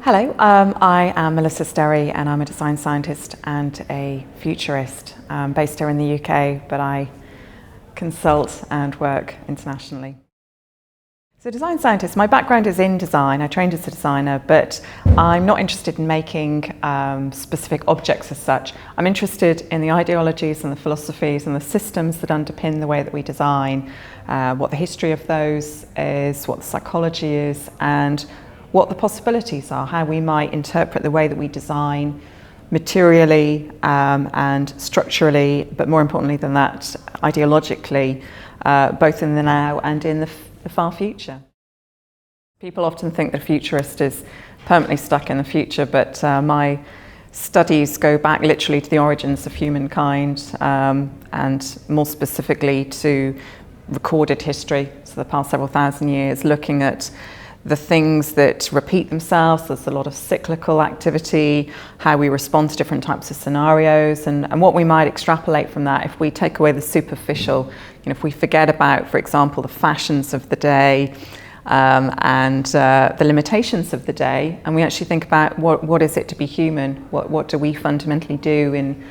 Hello, I am Melissa Sterry and I'm a design scientist and a futurist based here in the UK, but I consult and work internationally. So design scientist, my background is in design. I trained as a designer, but I'm not interested in making specific objects as such. I'm interested in the ideologies and the philosophies and the systems that underpin the way that we design, what the history of those is, what the psychology is, and what the possibilities are, how we might interpret the way that we design materially and structurally, but more importantly than that, ideologically, both in the now and in the far future. People often think the futurist is permanently stuck in the future, but my studies go back literally to the origins of humankind and more specifically to recorded history, so the past several thousand years, looking at the things that repeat themselves. There's a lot of cyclical activity, how we respond to different types of scenarios, and what we might extrapolate from that if we take away the superficial. If we forget about, for example, the fashions of the day and the limitations of the day, and we actually think about what is it to be human, what do we fundamentally do in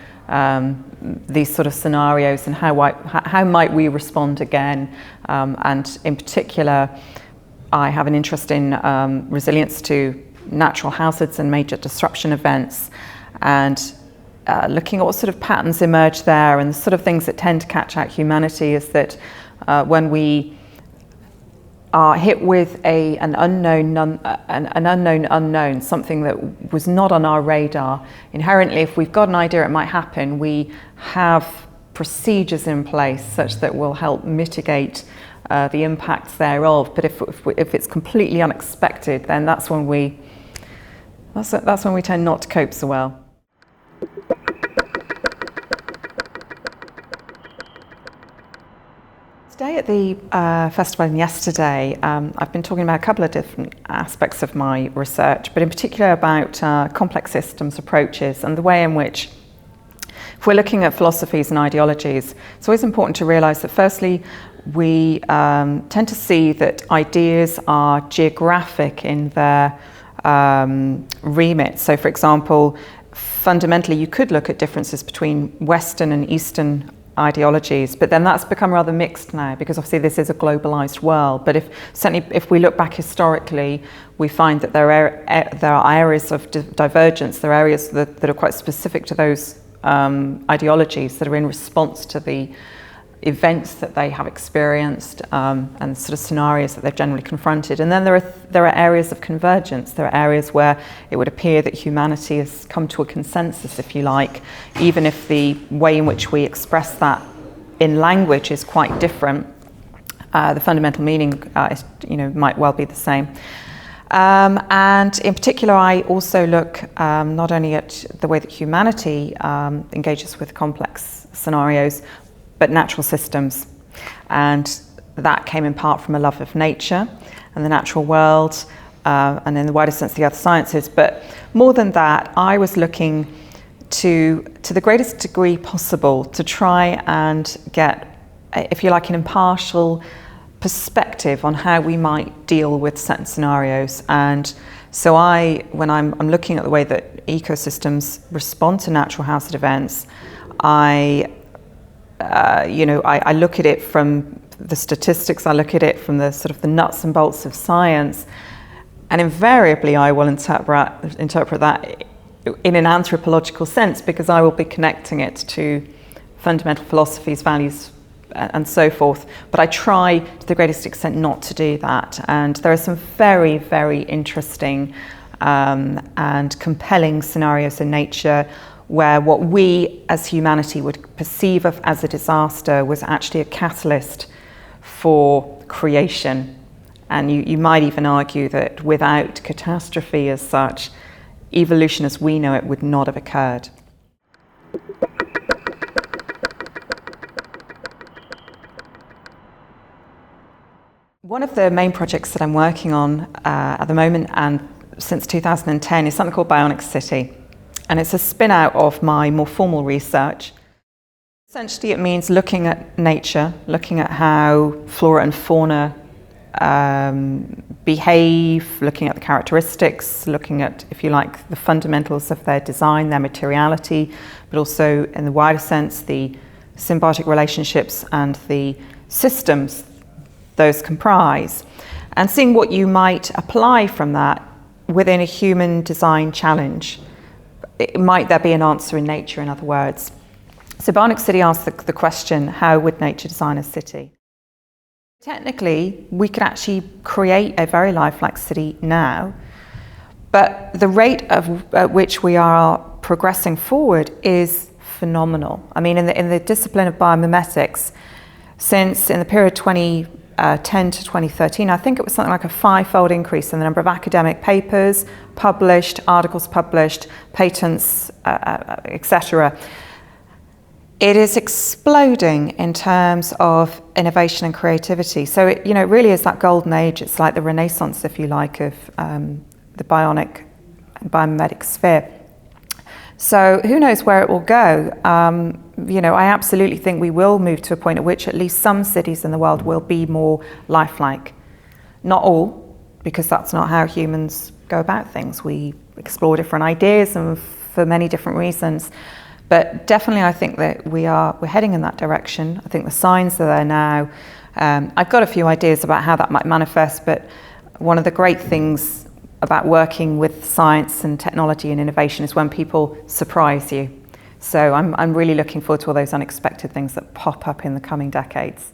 these sort of scenarios, and how might we respond again, and in particular, I have an interest in resilience to natural hazards and major disruption events, and looking at what sort of patterns emerge there, and the sort of things that tend to catch out humanity is that when we are hit with an unknown, something that was not on our radar, inherently, if we've got an idea it might happen, we have procedures in place such that will help mitigate the impacts thereof. But if it's completely unexpected, then that's when we tend not to cope so well. Today at the festival and yesterday, I've been talking about a couple of different aspects of my research, but in particular about complex systems approaches and the way in which, if we're looking at philosophies and ideologies, it's always important to realise that firstly, we tend to see that ideas are geographic in their remit. So for example, fundamentally you could look at differences between Western and Eastern ideologies, but then that's become rather mixed now because obviously this is a globalised world. But certainly if we look back historically, we find that there are areas of divergence, there are areas that are quite specific to those ideologies that are in response to the events that they have experienced and sort of scenarios that they've generally confronted. And then there are areas of convergence. There are areas where it would appear that humanity has come to a consensus, if you like, even if the way in which we express that in language is quite different. The fundamental meaning might well be the same. And in particular, I also look not only at the way that humanity engages with complex scenarios, but natural systems. And that came in part from a love of nature and the natural world, and in the wider sense, the other sciences. But more than that, I was looking to the greatest degree possible to try and get, if you like, an impartial perspective on how we might deal with certain scenarios. And so when I'm looking at the way that ecosystems respond to natural hazard events, I look at it from the statistics, I look at it from the sort of the nuts and bolts of science, and invariably I will interpret that in an anthropological sense, because I will be connecting it to fundamental philosophies, values, and so forth. But I try to the greatest extent not to do that. And there are some very, very interesting and compelling scenarios in nature where what we as humanity would perceive as a disaster was actually a catalyst for creation. And you might even argue that without catastrophe as such, evolution as we know it would not have occurred. One of the main projects that I'm working on at the moment and since 2010 is something called Bionic City. And it's a spin-out of my more formal research. Essentially, it means looking at nature, looking at how flora and fauna behave, looking at the characteristics, looking at, if you like, the fundamentals of their design, their materiality, but also in the wider sense, the symbiotic relationships and the systems those comprise, and seeing what you might apply from that within a human design challenge. Might there be an answer in nature, in other words? So Bionic City asks the question, how would nature design a city? Technically, we could actually create a very lifelike city now, but the rate at which we are progressing forward is phenomenal. I mean, in the discipline of biomimetics, since in the period 2010 to 2013, I think it was something like a 5-fold increase in the number of academic papers published, articles published, patents, etc. It is exploding in terms of innovation and creativity. So it, really is that golden age. It's like the renaissance, if you like, of the bionic and biomimetic sphere. So who knows where it will go? I absolutely think we will move to a point at which at least some cities in the world will be more lifelike. Not all, because that's not how humans go about things. We explore different ideas and for many different reasons. But definitely I think that we're heading in that direction. I think the signs are there now. I've got a few ideas about how that might manifest, but one of the great things about working with science and technology and innovation is when people surprise you. So I'm really looking forward to all those unexpected things that pop up in the coming decades.